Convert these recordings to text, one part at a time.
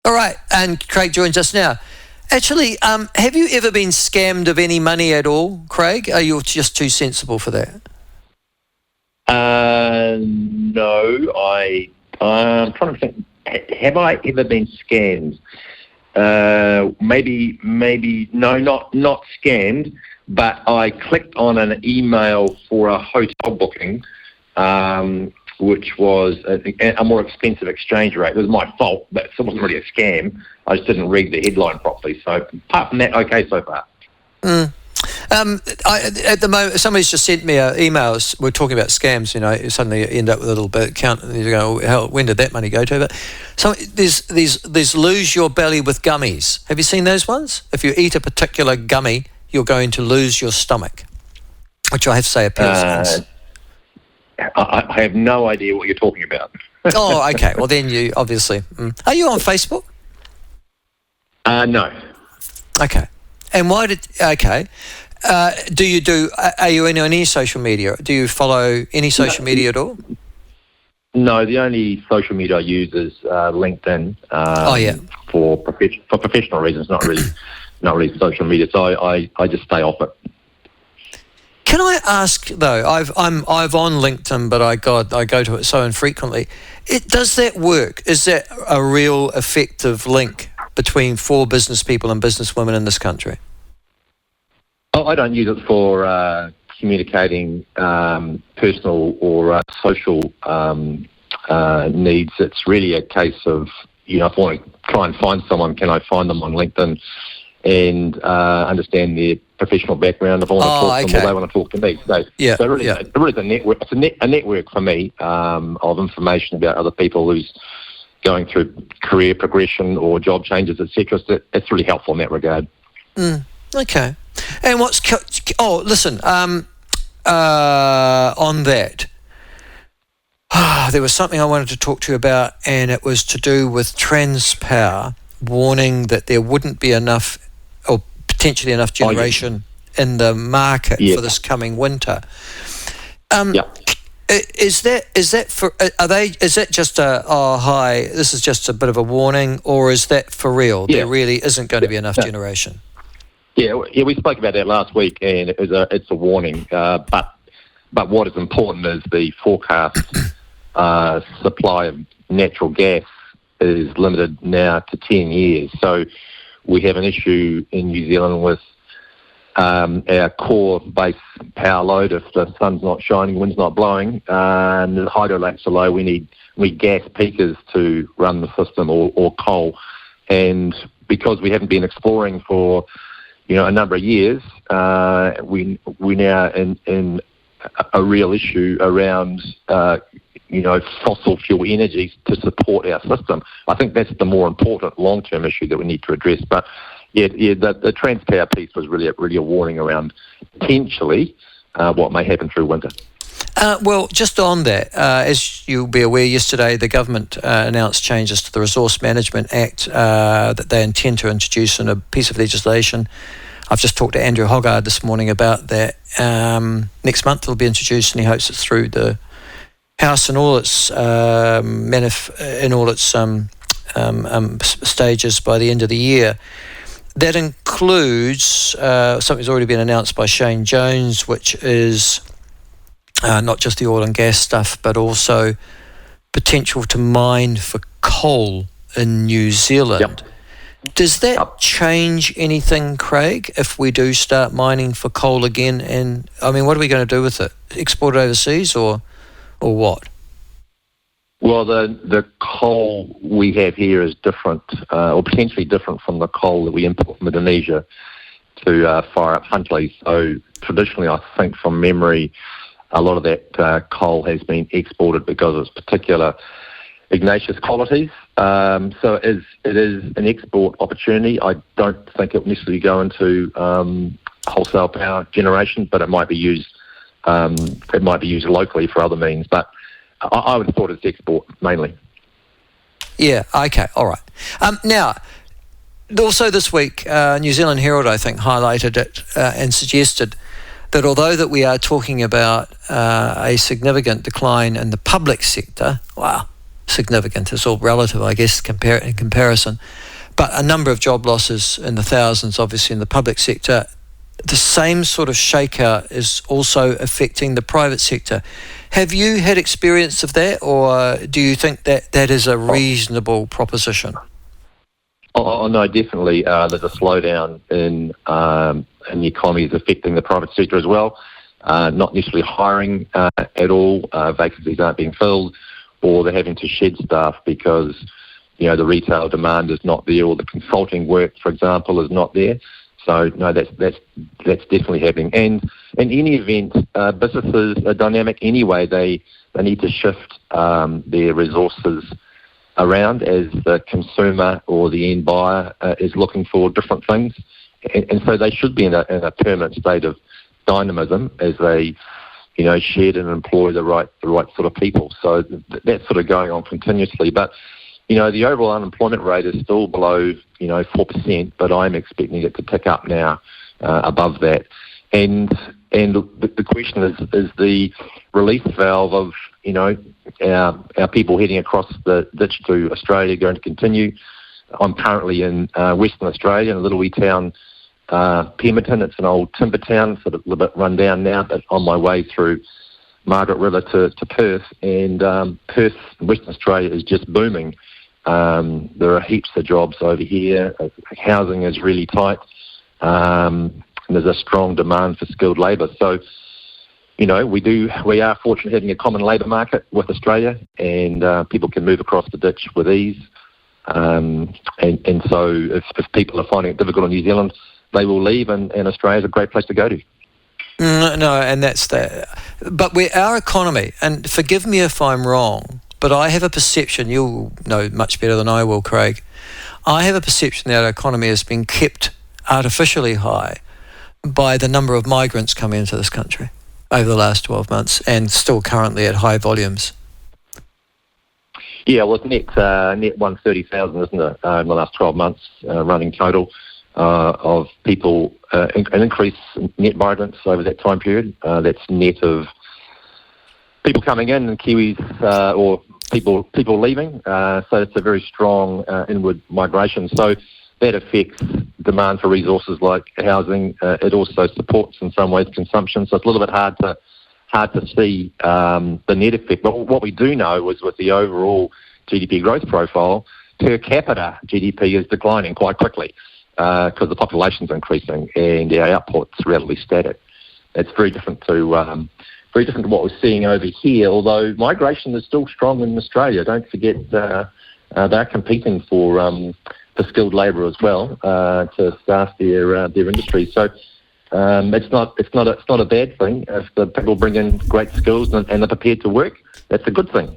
All right, and Craig joins us now. Actually, have you ever been scammed of any money at all, Craig? Are you just too sensible for that? No, I'm trying to think. Have I ever been scammed? Maybe. No, not scammed. But I clicked on an email for a hotel booking, which was a more expensive exchange rate. It was my fault, but it wasn't really a scam. I just didn't read the headline properly. So apart from that, okay so far. At the moment, somebody's just sent me emails. We're talking about scams, suddenly you end up with a little bit account and you go, hell, when did that money go to? But so there's lose your belly with gummies. Have you seen those ones? If you eat a particular gummy, you're going to lose your stomach, which I have to say appeals. I have no idea what you're talking about. Oh, okay. Well, then you obviously... Are you on Facebook? No. Okay. And why did... Okay. Are you in any social media? Do you follow any social media at all? No, the only social media I use is LinkedIn. For professional reasons, not really social media. So I just stay off it. Can I ask though? I'm on LinkedIn, but I go to it so infrequently. Does that work? Is that a real effective link for business people and business women in this country? Oh, I don't use it for communicating personal or social needs. It's really a case of, if I want to try and find someone, can I find them on LinkedIn and understand their professional background if I want to talk to them or they want to talk to me. So really it's a network. It's a network for me of information about other people who's going through career progression or job changes, etc. So it's really helpful in that regard. Okay. And listen, on that, there was something I wanted to talk to you about, and it was to do with Transpower warning that there wouldn't be enough or potentially enough generation in the market for this coming winter. Is that just this is just a bit of a warning, or is that for real? There really isn't going to be enough generation. Yeah, we spoke about that last week, and it's a warning. But what is important is the forecast supply of natural gas is limited now to 10 years. So we have an issue in New Zealand with our core base power load. If the sun's not shining, wind's not blowing, and the hydroelectrics are low, we need gas peakers to run the system or coal. And because we haven't been exploring for a number of years, we now in a real issue around fossil fuel energies to support our system. I think that's the more important long-term issue that we need to address. But the Transpower piece was really a warning around potentially what may happen through winter. Well, just on that, as you'll be aware, yesterday the government announced changes to the Resource Management Act that they intend to introduce in a piece of legislation. I've just talked to Andrew Hoggard this morning about that. Next month it'll be introduced, and he hopes it's through the House in all its stages by the end of the year. That includes something that's already been announced by Shane Jones, which is not just the oil and gas stuff, but also potential to mine for coal in New Zealand. Does that change anything, Craig, if we do start mining for coal again? And I mean, what are we going to do with it? Export it overseas or what? Well, the coal we have here is different, or potentially different from the coal that we import from Indonesia to fire up Huntly. So traditionally, I think from memory, a lot of that coal has been exported because of its particular igneous qualities. So it is an export opportunity. I don't think it will necessarily go into wholesale power generation, but it might be used. It might be used locally for other means. But I would have thought it's export mainly. Yeah. Okay. All right. Now, also this week, New Zealand Herald, I think, highlighted it and suggested that although that we are talking about a significant decline in the public sector, wow, significant. It's all relative, I guess, in comparison. But a number of job losses in the thousands, obviously, in the public sector. The same sort of shakeout is also affecting the private sector. Have you had experience of that, or do you think that that is a reasonable proposition? Oh, no, definitely. There's a slowdown in the economy is affecting the private sector as well. Not necessarily hiring at all. Vacancies aren't being filled, or they're having to shed staff because, the retail demand is not there, or the consulting work, for example, is not there. So, no, that's definitely happening. And in any event, businesses are dynamic anyway. They need to shift their resources around as the consumer or the end buyer is looking for different things. And so they should be in a permanent state of dynamism as they, shed and employ the right sort of people. So that's sort of going on continuously. But, the overall unemployment rate is still below, 4%, but I'm expecting it to pick up now above that. And the question is the release valve of, our people heading across the ditch to Australia going to continue. I'm currently in Western Australia, in a little wee town, Pemberton. It's an old timber town, sort of a little bit run down now, but on my way through Margaret River to Perth. And Perth, Western Australia, is just booming. There are heaps of jobs over here. Housing is really tight. There's a strong demand for skilled labour. So, we are fortunate having a common labour market with Australia, and people can move across the ditch with ease. And so if people are finding it difficult in New Zealand, they will leave, and Australia is a great place to go to. No, and that's that. But our economy, and forgive me if I'm wrong, but I have a perception, you'll know much better than I will, Craig, I have a perception that our economy has been kept artificially high by the number of migrants coming into this country over the last 12 months, and still currently at high volumes. Yeah, well, it's net 130,000, isn't it, in the last 12 months, running total of people, an increase in net migrants over that time period. That's net of people coming in and Kiwis or people leaving. So it's a very strong inward migration. So that affects demand for resources like housing. It also supports, in some ways, consumption. So it's a little bit hard to see the net effect. But what we do know is with the overall GDP growth profile, per capita GDP is declining quite quickly because the population's increasing and our output's relatively static. It's very different to what we're seeing over here, although migration is still strong in Australia. Don't forget they're competing for skilled labour as well to staff their industry. So it's not a bad thing if the people bring in great skills and they're prepared to work. That's a good thing.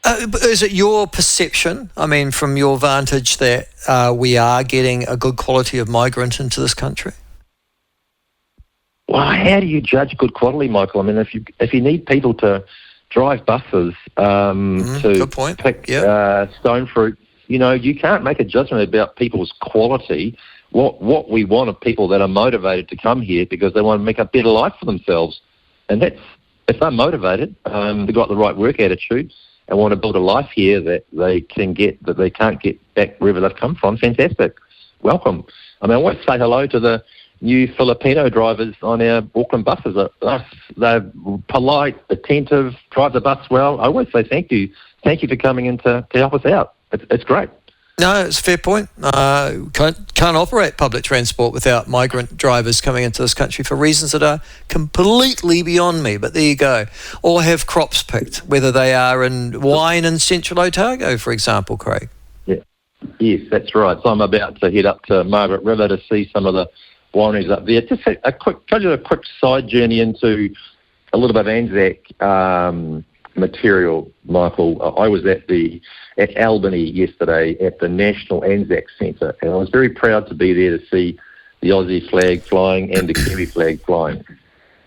Is it your perception, I mean, from your vantage, that we are getting a good quality of migrant into this country? Well, how do you judge good quality, Michael? I mean, if you need people to drive buses good point. pick stone fruit, you can't make a judgment about people's quality. What we want are people that are motivated to come here because they want to make a better life for themselves. And that's, if they're motivated, they've got the right work attitude and want to build a life here that they can't get back wherever they've come from, fantastic. Welcome. I mean, I always say hello to the new Filipino drivers on our Auckland buses. They're polite, attentive, drive the bus well. I always say thank you. Thank you for coming in to help us out. It's great. No, it's a fair point. Can't operate public transport without migrant drivers coming into this country for reasons that are completely beyond me, but there you go. Or have crops picked, whether they are in wine in Central Otago, for example, Craig. Yeah. Yes, that's right. So I'm about to head up to Margaret River to see some of the wineries up there. Just a quick side journey into a little bit of ANZAC material, Michael. I was at Albany yesterday at the National ANZAC Centre, and I was very proud to be there to see the Aussie flag flying and the Kiwi flag flying.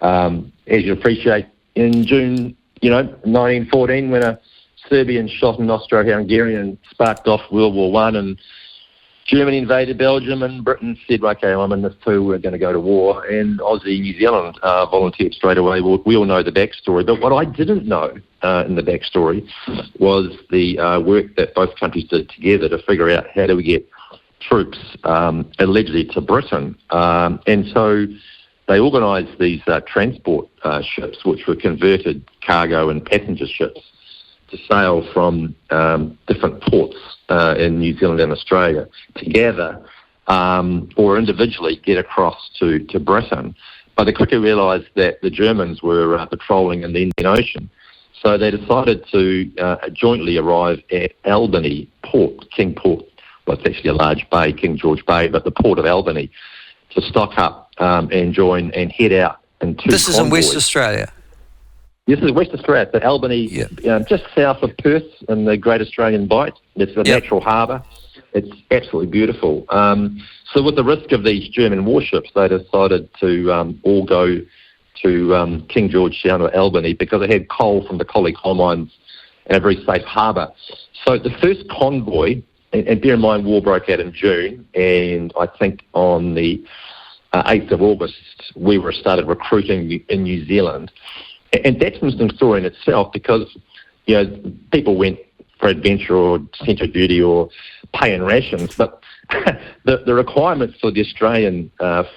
As you appreciate, in June, 1914, when a Serbian shot an Austro-Hungarian sparked off World War I, and Germany invaded Belgium, and Britain said, okay, I'm in this too, we're going to go to war. And Aussie, New Zealand volunteered straight away. We all know the backstory. But what I didn't know in the backstory was the work that both countries did together to figure out how do we get troops allegedly to Britain. And so they organised these transport ships, which were converted cargo and passenger ships, to sail from different ports in New Zealand and Australia together or individually get across to Britain. But they quickly realised that the Germans were patrolling in the Indian Ocean. So they decided to jointly arrive at Albany Port, King Port. Well, it's actually a large bay, King George Bay, but the Port of Albany, to stock up and join and head out in two This is in convoys. West Australia? This is West Australia, so Albany, just south of Perth in the Great Australian Bight. It's a natural harbour. It's absolutely beautiful. So with the risk of these German warships, they decided to all go to King George down to Albany because they had coal from the Collie coal mines and a very safe harbour. So the first convoy, and bear in mind war broke out in June, and I think on the 8th of August we started recruiting in New Zealand. And that's an interesting story in itself because, people went for adventure or centre duty or paying rations, but the requirements for the Australian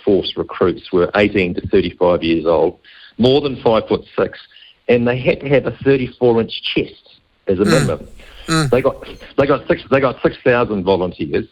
force recruits were 18 to 35 years old, more than 5'6", and they had to have a 34-inch chest as a minimum. They got 6,000 volunteers,